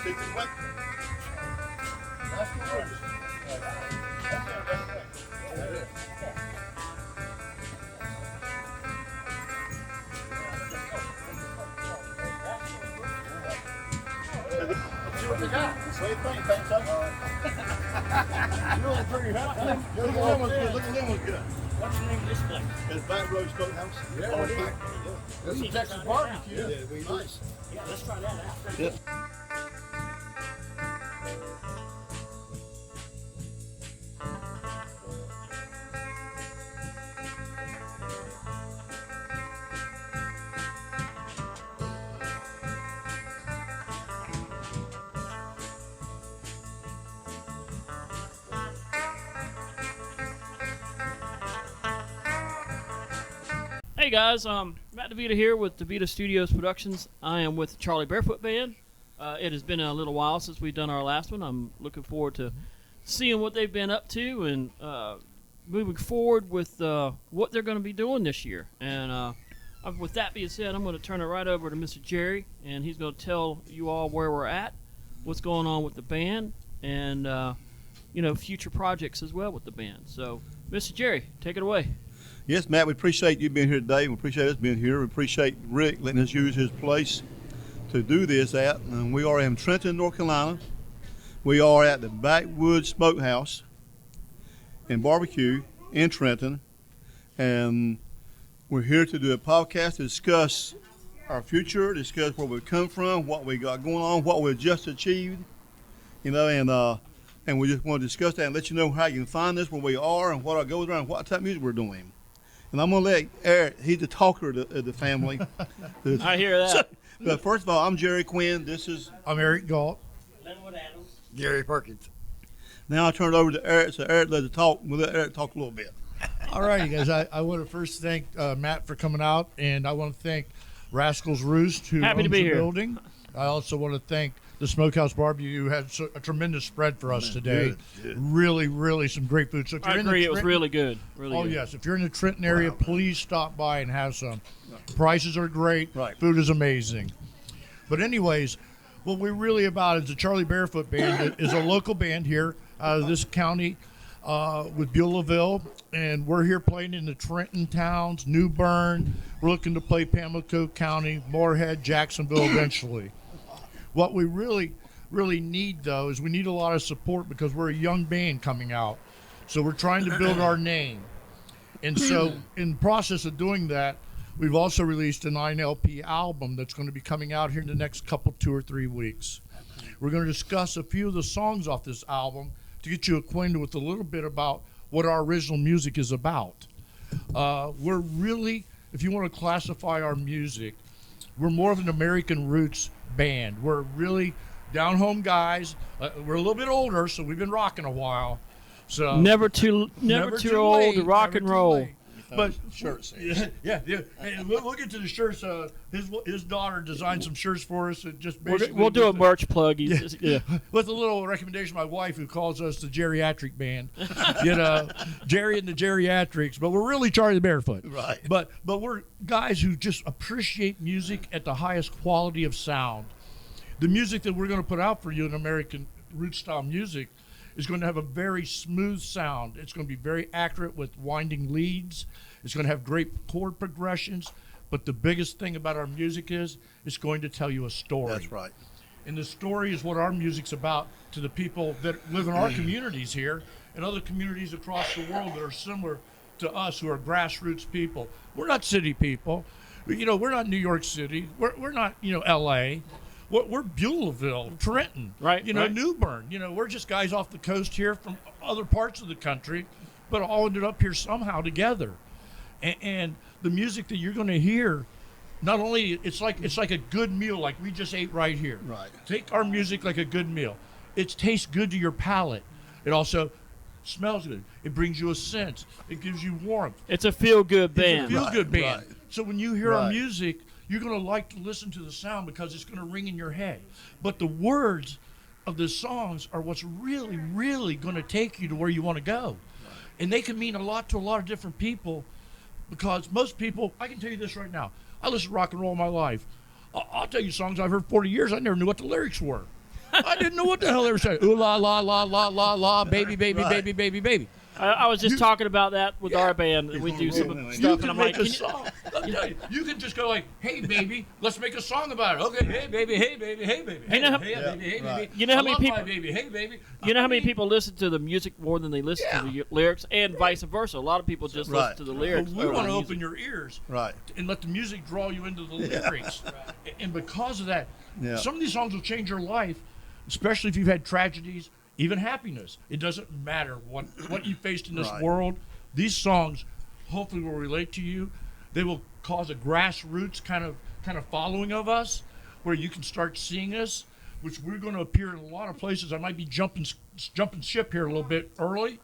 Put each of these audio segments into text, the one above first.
What do you think? Think so? You're really pretty happy. Look at them ones good. Look at them ones good. What's the name of this place? It's Barefoot Smokehouse. Yeah, it is. This is Texas barbecue. Yeah, we nice. Yeah, let's try that out. Yeah. Hey guys, Matt DeVita here with DeVita Studios Productions. I am with Charlie Barefoot Band. It has been a little while since we've done our last one. I'm looking forward to seeing what they've been up to and moving forward with what they're going to be doing this year. And with that being said, I'm going to turn it right over to Mr. Jerry, and he's going to tell you all where we're at, what's going on with the band, and future projects as well with the band. So, Mr. Jerry, take it away. Yes, Matt, we appreciate you being here today. We appreciate us being here. We appreciate Rick letting us use his place to do this at. And we are in Trenton, North Carolina. We are at the Barefoot Smokehouse and Barbecue in Trenton. And we're here to do a podcast to discuss our future, discuss where we've come from, what we got going on, what we've just achieved, and we just want to discuss that and let you know how you can find us, where we are, and what our goals are, and what type of music we're doing. And I'm going to let Eric, he's the talker of the family. I hear that. But first of all, I'm Jerry Quinn. I'm Eric Galt. Linwood Adams. Gary Perkins. Now I turn it over to Eric, so Eric let we'll let Eric talk a little bit. All righty, guys. I want to first thank Matt for coming out, and I want to thank Rascal's Roost, who Happy to owns be the here. building. I also want to thank the Smokehouse Barbecue, who had a tremendous spread for us today. Good. Really, really some great food. So if I you're in agree, the it was Trenton- really good. Really Oh, good. yes. If you're in the Trenton area, please stop by and have some. Prices are great. Right. Food is amazing. But anyways, what we're really about is the Charlie Barefoot Band. It is a local band here out of this county with Beulahville. And we're here playing in the Trenton towns, New Bern. We're looking to play Pamlico County, Moorhead, Jacksonville eventually. What we really need, though, is we need a lot of support because we're a young band coming out. So we're trying to build our name. And so in the process of doing that, we've also released a 9 LP album that's going to be coming out here in the next 2 or 3 weeks. We're going to discuss a few of the songs off this album to get you acquainted with a little bit about what our original music is about. We're really, if you want to classify our music, we're more of an American roots band. We're really down-home guys. We're a little bit older, so we've been rocking a while. So Never too old late, to rock never and too roll. late. But Shirts. yeah. Hey, we'll get to the shirts. His daughter designed some shirts for us. That just We'll basically do a merch plug. Yeah. with a little recommendation of my wife, who calls us the geriatric band. Jerry and the geriatrics. But we're really Charlie Barefoot. Right. But we're guys who just appreciate music at the highest quality of sound. The music that we're going to put out for you in American root style music is going to have a very smooth sound. It's going to be very accurate with winding leads. It's going to have great chord progressions. But the biggest thing about our music is it's going to tell you a story. That's right. And the story is what our music's about to the people that live in our communities here and other communities across the world that are similar to us, who are grassroots people. We're not city people. We're not New York City. We're not, L.A. We're Beulahville, Trenton, Right. New Bern. We're just guys off the coast here from other parts of the country, but all ended up here somehow together. And the music that you're going to hear, not only it's like a good meal, like we just ate right here. Right. Take our music like a good meal. It tastes good to your palate. It also smells good. It brings you a sense. It gives you warmth. It's a feel-good band. It's a feel-good band. right. So when you hear our Right. music, you're going to like to listen to the sound because it's going to ring in your head. But the words of the songs are what's really, really going to take you to where you want to go. And they can mean a lot to a lot of different people, because most people, I can tell you this right now, I listen to rock and roll my life. I'll tell you songs I've heard 40 years, I never knew what the lyrics were. I didn't know what the hell they were saying. Ooh la la la la la la, baby, baby, Right. baby, baby, baby. I was just talking about that with our band. We do some You stuff, You and I'm can like, make a song. You can just go like, "Hey, baby, let's make a song about it." Okay, hey, baby, hey, baby, hey, baby, hey, You know how- hey, baby, hey, right. baby. You know how I many love people- my baby, hey, baby. you know how many I mean, people listen to the music more than they listen to the lyrics, and vice versa. A lot of people just listen Right. to the lyrics. We over want the to music. open your ears Right. and let the music draw you into the lyrics. And because of that, Yeah. some of these songs will change your life, especially if you've had tragedies, even happiness. It doesn't matter what you faced in this Right. world. These songs hopefully will relate to you. They will cause a grassroots kind of following of us, where you can start seeing us, which we're going to appear in a lot of places. I might be jumping ship here a little bit early,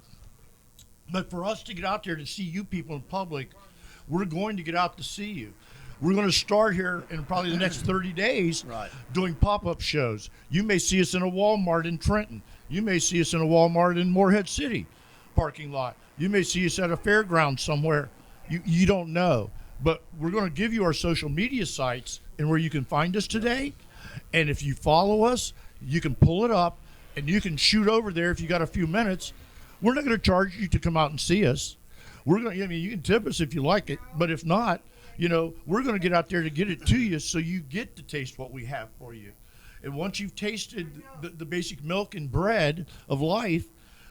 but for us to get out there to see you people in public, we're going to get out to see you. We're going to start here in probably the next 30 days Right. doing pop-up shows. You may see us in a Walmart in Trenton. You may see us in a Walmart in Morehead City parking lot. You may see us at a fairground somewhere. You don't know. But we're going to give you our social media sites and where you can find us today. And if you follow us, you can pull it up and you can shoot over there if you got a few minutes. We're not going to charge you to come out and see us. We're going to, I mean, you can tip us if you like it, but if not, you know, we're going to get out there to get it to you so you get to taste what we have for you. And once you've tasted the basic milk and bread of life,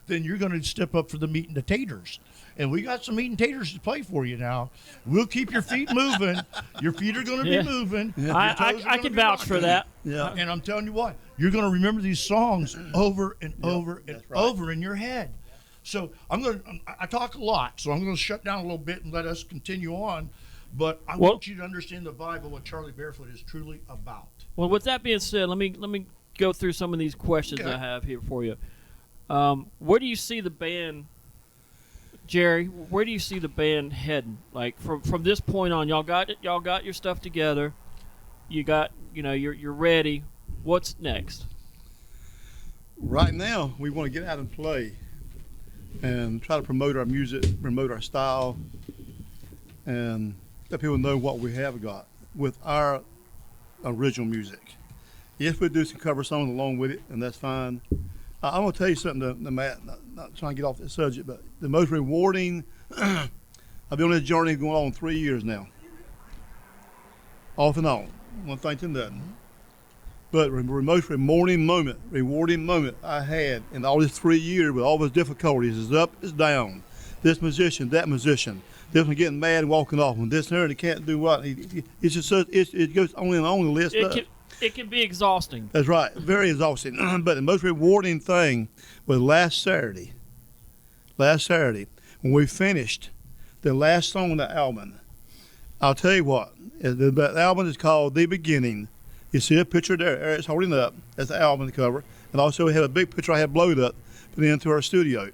then you're going to step up for the meat and the taters. And we got some meat and taters to play for you now. We'll keep your feet moving. Your feet are going to Yeah. be moving. Your I toes are I gonna can be vouch for rocking. that. Yeah. And I'm telling you what, you're going to remember these songs over and over and that's right. over in your head. So I talk a lot, so I'm going to shut down a little bit and let us continue on. But I Well- want you to understand the vibe of what Charlie Barefoot is truly about. Well, with that being said, let me go through some of these questions Okay. I have here for you. Where do you see the band, Jerry? Where do you see the band heading? Like from this point on, y'all got your stuff together. You got you're ready. What's next? Right now, we want to get out and play and try to promote our music, promote our style, and let people know what we have got with our original music. Yes, we do some cover songs along with it, and that's fine. I'm going to tell you something, to Matt, not trying to get off the subject, but the most rewarding, I've been on this journey going on 3 years now. Off and on, one thing to nothing. But the most rewarding moment I had in all these 3 years with all those difficulties is up, is down. This musician, that musician. This one getting mad and walking off. And this and her, they can't do what. It's just it goes on and on the list. It can be exhausting. That's right, very exhausting. But the most rewarding thing was last Saturday, when we finished the last song on the album. I'll tell you what, the album is called The Beginning. You see a picture there, Eric's holding up. That's the album cover. And also we have a big picture I had blowed up, put it into our studio.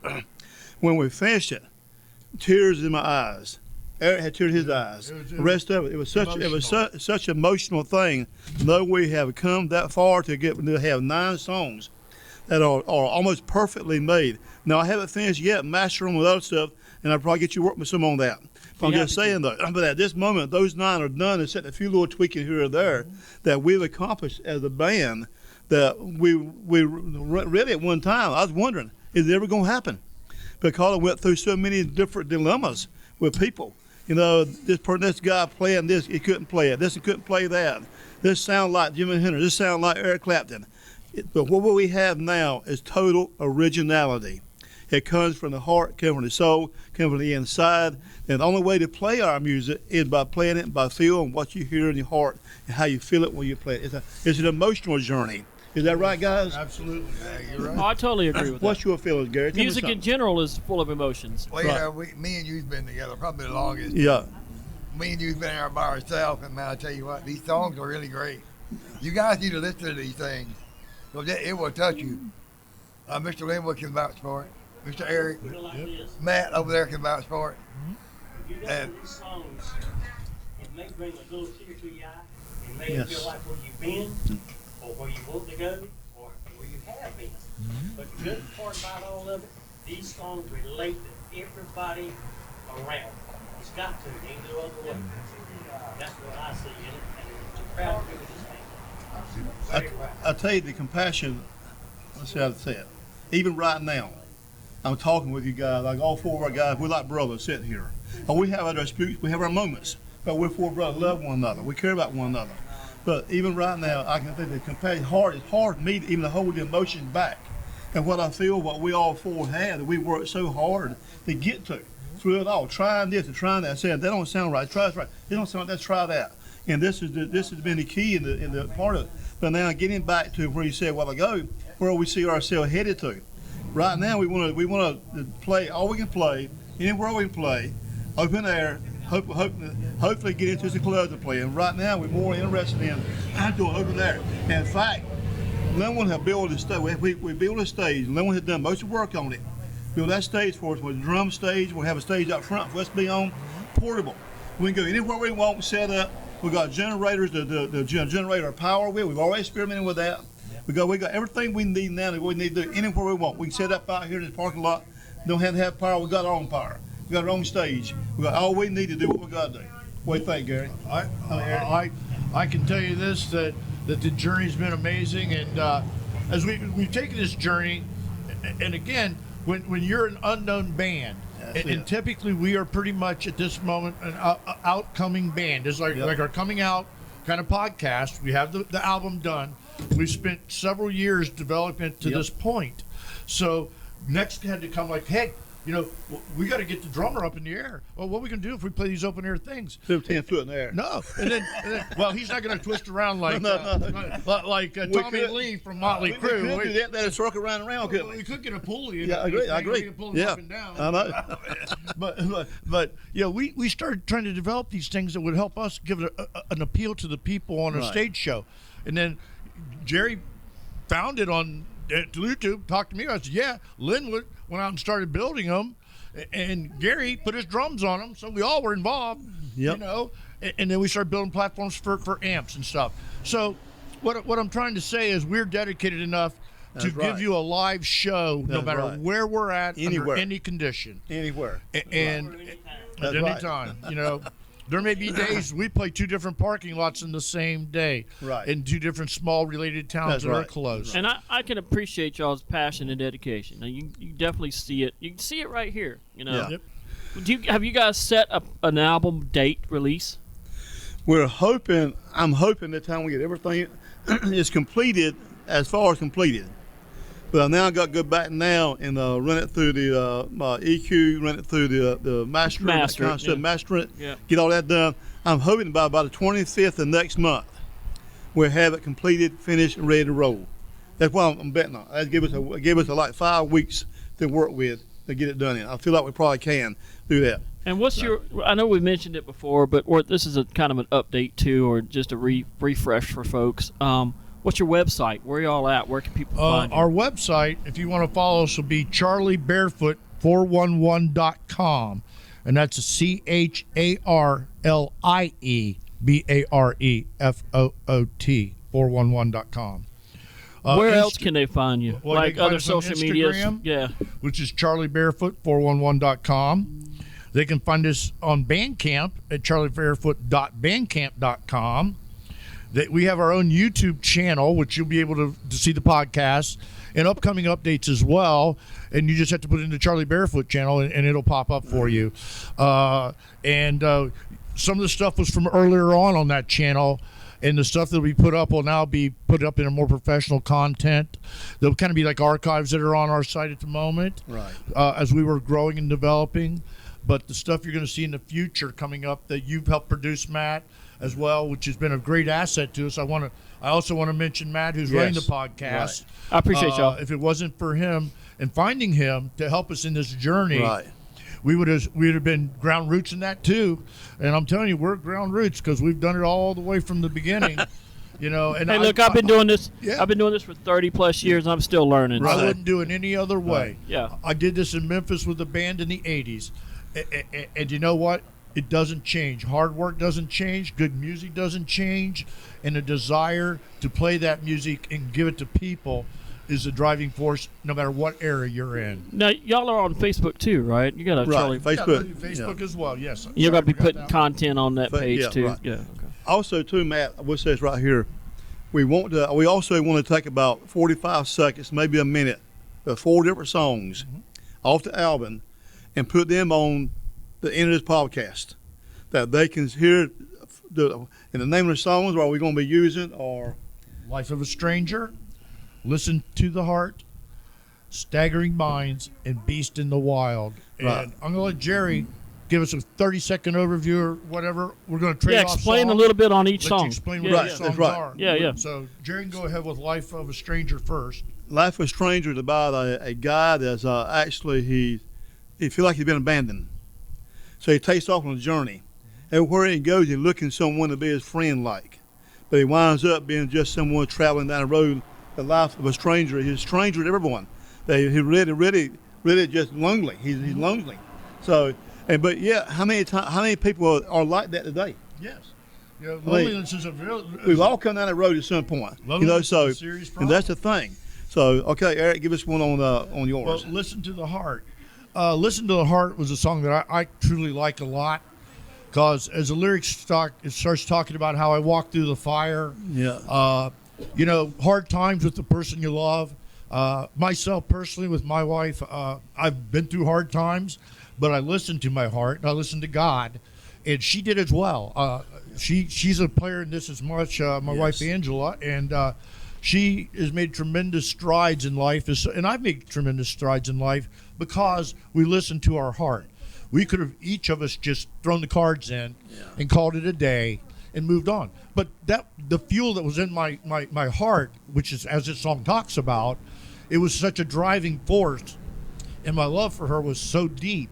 When we finished it, tears in my eyes. Eric had tears in his eyes. The rest of it was such an emotional thing. Though we have come that far to have 9 songs that are almost perfectly made. Now I haven't finished yet mastering with other stuff, and I'll probably get you work with some on that. But I'm just saying though, but at this moment, those 9 are done, except a few little tweaking here or there that we've accomplished as a band. That we really at one time I was wondering, is it ever going to happen? Because I went through so many different dilemmas with people. You know, this guy playing this, he couldn't play it. This, he couldn't play that. This sound like Jimi Hendrix. This sound like Eric Clapton. But what we have now is total originality. It comes from the heart, comes from the soul, comes from the inside. And the only way to play our music is by playing it, by feeling what you hear in your heart and how you feel it when you play it. It's an emotional journey. Is that right, guys? Absolutely. Yeah, you're right. Oh, I totally agree with What's that. your feelings, Gary? Tell me Music in something. general is full of emotions. Well, me and you've been together probably the longest. Yeah. Me and you've been there by ourselves, and man, I tell you what, these songs are really great. You guys need to listen to these things, because it will touch you. Mr. Linwood can vouch for it. Mr. Eric, Put it like this. Matt over there can vouch for it. If you listen to these songs, it may bring a little tear to your eye. It may Yes. feel like where you've been, or where you want to go, or where you have been. But the good part about all of it, these songs relate to everybody around. It's got to. There ain't no other way. That's what I see in it, and I'm proud to be with this band. Very proud. I tell you, the compassion let's see how to say it. Even right now, I'm talking with you guys, like all four of our guys, we're like brothers sitting here. And we have our disputes, we have our moments, but we're four brothers, love one another, we care about one another. But even right now, I can think the competitive hard, it's hard for me to even hold the emotions back. And what I feel, what we all four had, that we worked so hard to get to, through it all, trying this and trying that, saying, that don't sound right, try this right, it don't sound right, let's try that. And this has been the key in the part of it. But now getting back to where you said a while ago, where we see ourselves headed to. Right now we want to play all we can play, anywhere we can play, open air, hopefully get into the clubs to play. And right now we're more interested in doing open air. And in fact, Linwood have built a stage. We built a stage. Linwood has done most of the work on it. Built that stage for us with a drum stage. We'll have a stage out front for us to be on, portable. We can go anywhere we want, set up. We've got generators to generate our power with. We've already experimented with that. We got everything we need now that we need to do anywhere we want. We can set up out here in this parking lot. Don't have to have power. We got our own power. We got our own stage. We got all we need to do what we got to do. What do you think, Gary? I can tell you this, that the journey's been amazing, and as we've taken this journey, and again, when you're an unknown band, and typically we are pretty much at this moment an outcoming band. It's like our coming out kind of podcast. We have the album done. We've spent several years developing it to this point. So next had to come like, hey, we got to get the drummer up in the air. Well, what are we going to do if we play these open air things? 10 foot in the air. No. And then well, he's not going to twist around like like Tommy Lee from Motley Crue. We could do that and circle around and around, couldn't we? We could get a pulley. Yeah, I agree. Pull him up and down. I know. but we started trying to develop these things that would help us give it an appeal to the people on a stage show. And then Jerry found it on YouTube, talked to me. I said, yeah, Linwood went out and started building them, and Gary put his drums on them, so we all were involved, and then we started building platforms for amps and stuff. So what I'm trying to say is we're dedicated enough to give you a live show no matter where we're at, anywhere, under any condition. Anywhere. And at any time, There may be days we play two different parking lots in the same day, in two different small related towns that are close. And I can appreciate y'all's passion and dedication. Now, you definitely see it. You can see it right here. Have you guys set up an album date release? I'm hoping the time we get everything is completed, as far as completed. But I now got to go back now and run it through the EQ, run it through the master it, get all that done. I'm hoping by the 25th of next month, we'll have it completed, finished, and ready to roll. That's what I'm betting on. That'll give us like 5 weeks to work with to get it done in. I feel like we probably can do that. And what's I know we mentioned it before, but this is a kind of an update too, or just a refresh for folks. What's your website? Where are y'all at? Where can people find you? Our website, if you want to follow us, will be charliebarefoot411.com. And that's CharlieBarefoot 411.com. Where else can they find you? Like other social media? Yeah. Which is charliebarefoot411.com. They can find us on Bandcamp at charliebarefoot.bandcamp.com. We have our own YouTube channel, which you'll be able to see the podcast and upcoming updates as well. And you just have to put in the Charlie Barefoot channel, and it'll pop up for you. And some of the stuff was from earlier on that channel, and the stuff that we put up will now be put up in a more professional content. They'll kind of be like archives that are on our site at the moment, as we were growing and developing. But the stuff you're going to see in the future coming up that you've helped produce, Matt, as well, which has been a great asset to us. I also want to mention Matt, who's running the podcast. I appreciate y'all. If it wasn't for him and finding him to help us in this journey, we would have been ground roots in that too. And I'm telling you, we're ground roots because we've done it all the way from the beginning. And hey, look, I've been doing this. I've been doing this for 30 plus years, and I'm still learning. I wouldn't do it any other way. Yeah, I did this in Memphis with a band in the '80s, and you know what? It doesn't change. Hard work doesn't change. Good music doesn't change. And a desire to play that music and give it to people is the driving force no matter what era you're in. Now, y'all are on Facebook too, right? You got a Charlie Facebook as well, yes. You're going to be putting content on that page too. Yeah, okay. Also, too, Matt, I will say this right here. We also want to take about 45 seconds, maybe a minute, of 4 different songs off the album, and put them on the end of this podcast, that they can hear in the name of the songs. Are we going to be using or Life of a Stranger, Listen to the Heart, Staggering Minds, and Beast in the Wild. And Right. I'm going to let Jerry give us a 30-second overview or whatever. We're going to trade off explain songs. a little bit on each Let song. you explain what Yeah, Right, each yeah. songs that's right. are. Yeah, yeah. So Jerry can go ahead with Life of a Stranger first. Life of a Stranger is about a guy that's actually he feels like he's been abandoned, so he takes off on a journey. Everywhere he goes, he's looking for someone to be his friend like, but he winds up being just someone traveling down the road. The life of a stranger. He's a stranger to everyone. He really just lonely. He's lonely. So, but yeah, how many people are like that today? Yes. Loneliness is a real. We've all come down that road at some point. Loneliness So, is a serious and problem. that's the thing. So, okay, Eric, give us one on Well, yours. Listen to the Heart. Listen to the Heart was a song that I truly like a lot, because as the lyrics it starts talking about how I walk through the fire. Yeah. Hard times with the person you love. Myself personally, with my wife, I've been through hard times, but I listened to my heart and I listened to God, and she did as well. She's a player in this as much. My wife Angela, and she has made tremendous strides in life, and I've made tremendous strides in life because we listened to our heart. We could have each of us just thrown the cards in and called it a day and moved on. But the fuel that was in my heart, which is, as this song talks about, it was such a driving force, and my love for her was so deep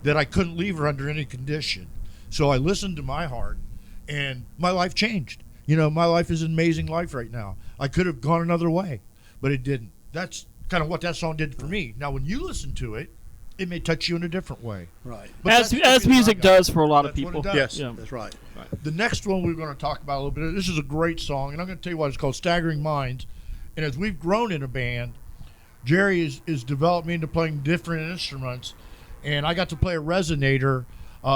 that I couldn't leave her under any condition. So I listened to my heart, and my life changed. My life is an amazing life right now. I could have gone another way, but it didn't. That's kind of what that song did for me. Now, when you listen to it, it may touch you in a different way. Right. But As that's the feeling music I got. does for a lot of That's what people. it does. Yes, Yeah. that's right. The next one we're going to talk about a little bit. This is a great song, and I'm going to tell you what it's called, Staggering Minds. And as we've grown in a band, Jerry is developed me into playing different instruments, and I got to play a resonator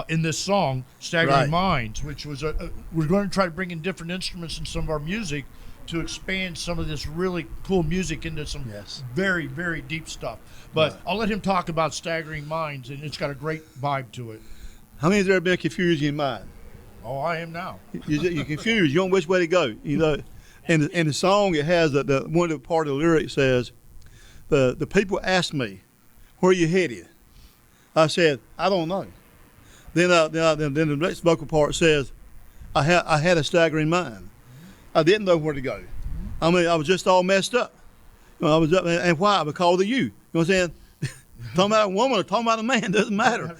in this song, Staggering Right. Minds, which was we're going to try to bring in different instruments in some of our music to expand some of this really cool music into some very, very deep stuff. But Right. I'll let him talk about Staggering Minds, and it's got a great vibe to it. How many has there been confused in your mind? Oh, I am now. You're confused. You don't know which way to go. And the song, it has the one of the part of the lyric says, the people asked me, where you headed? I said, I don't know. Then the next vocal part says, I had a staggering mind. I didn't know where to go. I mean, I was just all messed up. I was up, and why? Because of you. You know what I'm saying? Talking about a woman or talking about a man doesn't matter.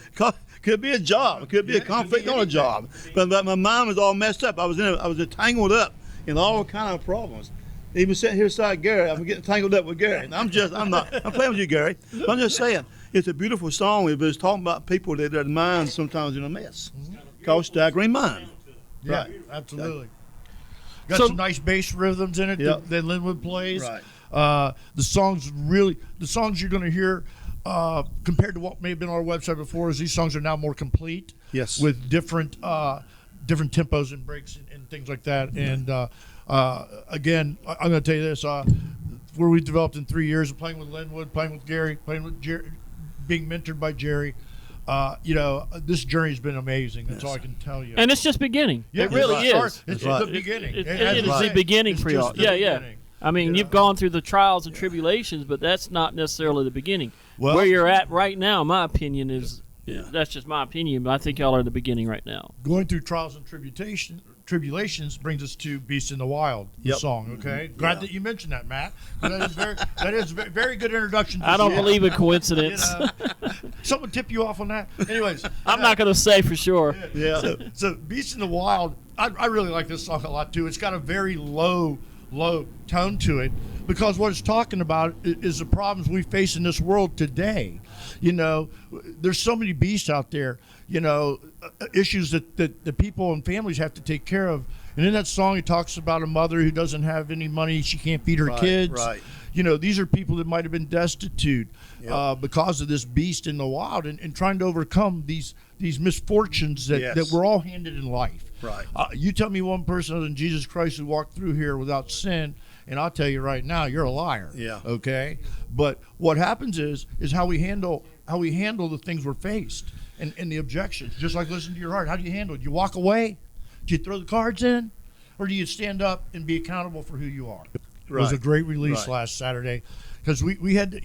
Could be a job. It could be a conflict on a job. But my mind was all messed up. I was tangled up in all kind of problems. Even sitting here beside Gary, I'm getting tangled up with Gary. And I'm playing with you, Gary. But I'm just saying, it's a beautiful song, but it's talking about people that their minds sometimes in a mess. Called Staggering Mind. Yeah, Right. absolutely. Got So- some nice bass rhythms in it Yep. that Linwood plays. Right. The songs you're going to hear compared to what may have been on our website before is these songs are now more complete. Yes. With different tempos and breaks and things like that. And again, I'm going to tell you this: where we developed in 3 years of playing with Linwood, playing with Gary, playing with Jerry, being mentored by Jerry. This journey's been amazing. That's all I can tell you. And it's just beginning. Yeah, it really it's is. It's right. the beginning. It has is been. the beginning It's for just y'all. the Yeah, yeah. beginning. I mean, you've gone through the trials and tribulations, but that's not necessarily the beginning. Well- Where you're at right now, my opinion is, that's just my opinion, but I think y'all are at the beginning right now. Going through trials and tribulations brings us to Beast in the Wild, the Yep. song. Okay, glad that you mentioned that, Matt. That is very good introduction. To I don't the song. believe in You coincidence. know, someone tip you off on that. Anyways, I'm not going to say for sure. Yeah. So Beast in the Wild, I really like this song a lot too. It's got a very low tone to it because what it's talking about is the problems we face in this world today. There's so many beasts out there, issues that the people and families have to take care of. And in that song, it talks about a mother who doesn't have any money. She can't feed her Right, kids. right. These are people that might have been destitute because of this beast in the wild and trying to overcome these misfortunes that Yes. we're all handed in life. Right. You tell me one person other than Jesus Christ who walked through here without sin, and I'll tell you right now, you're a liar. Yeah. Okay. But what happens is how we handle the things we're faced and the objections. Just like listen to your heart. How do you handle it? Do you walk away? Do you throw the cards in, or do you stand up and be accountable for who you are? It was a great release last Saturday because we had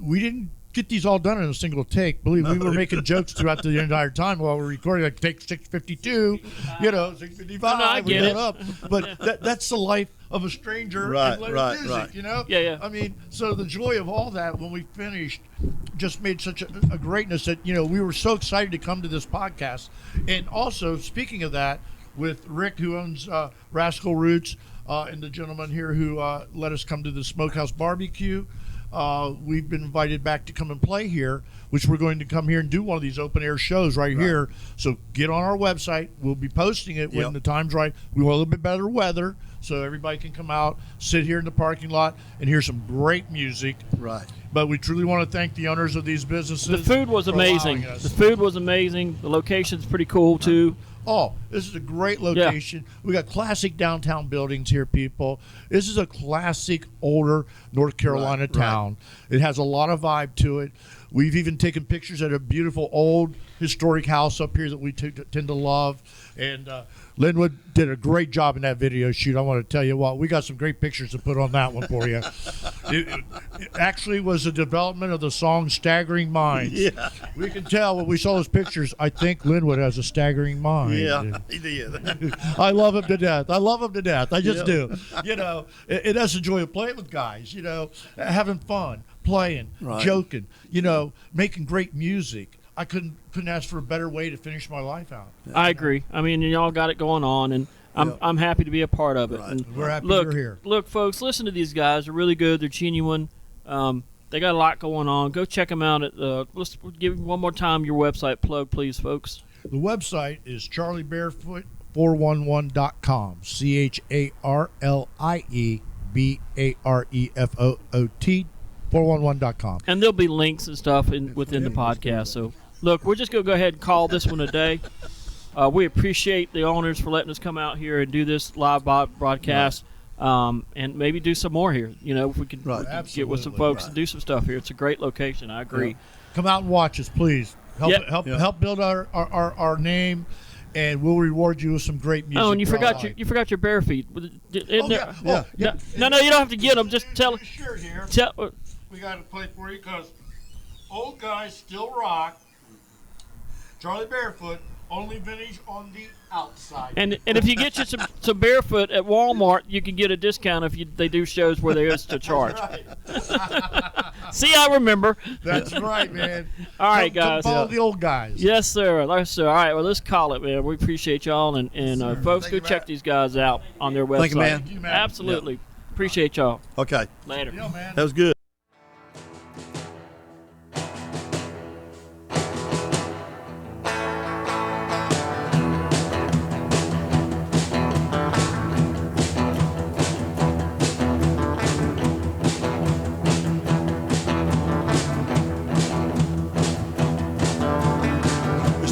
we didn't get these all done in a single take. Believe me, we were making jokes throughout the entire time while we're recording. Like take 652, 655. I get it. Up. But that's the life of a stranger and letter music. Yeah. I mean, so the joy of all that when we finished just made such a greatness that we were so excited to come to this podcast. And also, speaking of that, with Rick, who owns Rascal Roots, and the gentleman here who let us come to the Smokehouse Barbecue. We've been invited back to come and play here, which we're going to come here and do one of these open air shows right here. So get on our website. We'll be posting it when the time's right. We want a little bit better weather so everybody can come out, sit here in the parking lot, and hear some great music. Right. But we truly want to thank the owners of these businesses. The food was amazing. The food was amazing. The location's pretty cool, too. Oh, this is a great location. Yeah. We got classic downtown buildings here, people. This is a classic older North Carolina town. It has a lot of vibe to it. We've even taken pictures at a beautiful old historic house up here that we tend to love. And Linwood did a great job in that video shoot. I want to tell you what, we got some great pictures to put on that one for you. It actually was a development of the song Staggering Minds. Yeah. We can tell when we saw those pictures, I think Linwood has a staggering mind. Yeah, he did. I love him to death. I just do. It has the joy of playing with guys, having fun, playing, joking, making great music. I couldn't ask for a better way to finish my life out. I agree. I mean, y'all got it going on, and I'm happy to be a part of it. Right. And we're happy you're here. Look, folks, listen to these guys. They're really good. They're genuine. They got a lot going on. Go check them out. Let's give one more time your website plug, please, folks. The website is charliebarefoot411.com. CharlieBarefoot 411.com. And there'll be links and stuff within the podcast. So, look, we're just going to go ahead and call this one a day. We appreciate the owners for letting us come out here and do this live broadcast, and maybe do some more here. If we could get with some folks and do some stuff here. It's a great location. I agree. Yeah. Come out and watch us, please. Help build our name, and we'll reward you with some great music. Oh, and you forgot your bare feet. No, you don't have to get them. Just tell. Shirt here. Tell. We got to play for you because old guys still rock. Charlie Barefoot, only vintage on the outside. And if you get you some Barefoot at Walmart, you can get a discount if they do shows where there is to charge. See, I remember. That's right, man. All right, guys. Follow the old guys. Yes, sir. All right, well, let's call it, man. We appreciate y'all, and folks, go check these guys out on their website. Thank you, man. Absolutely. Yeah. Appreciate y'all. Okay. Later. Yeah, man. That was good.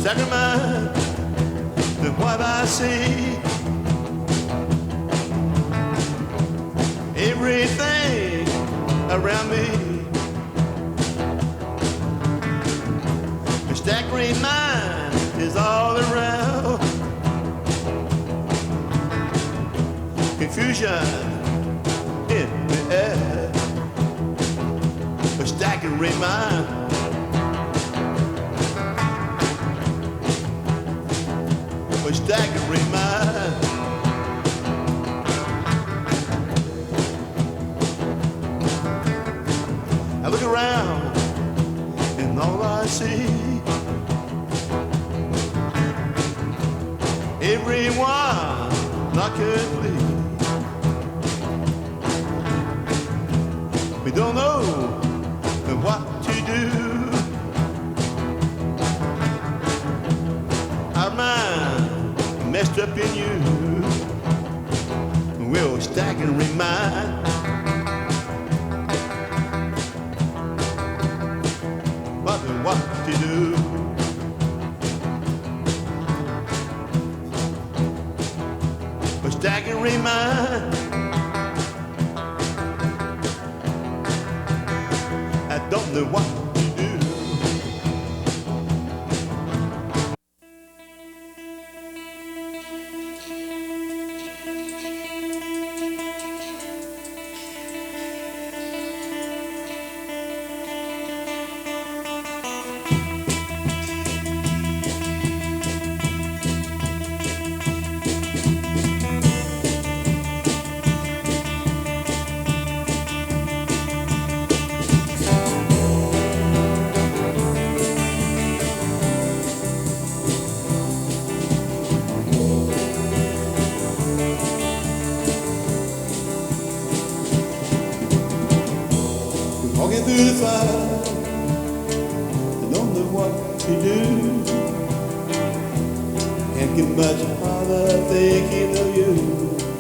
Second mind, then what I see, everything around me, the staggering mind is all around, confusion in the air, the staggering mind. A staggering mind. I look around and all I see, everyone not complete. We don't know what to do. Our mind messed up in you. We're staggering mind. What to do? back and remind. I don't know what to do. Walking through the fire, I don't know what to do. Can't get much harder thinking of you.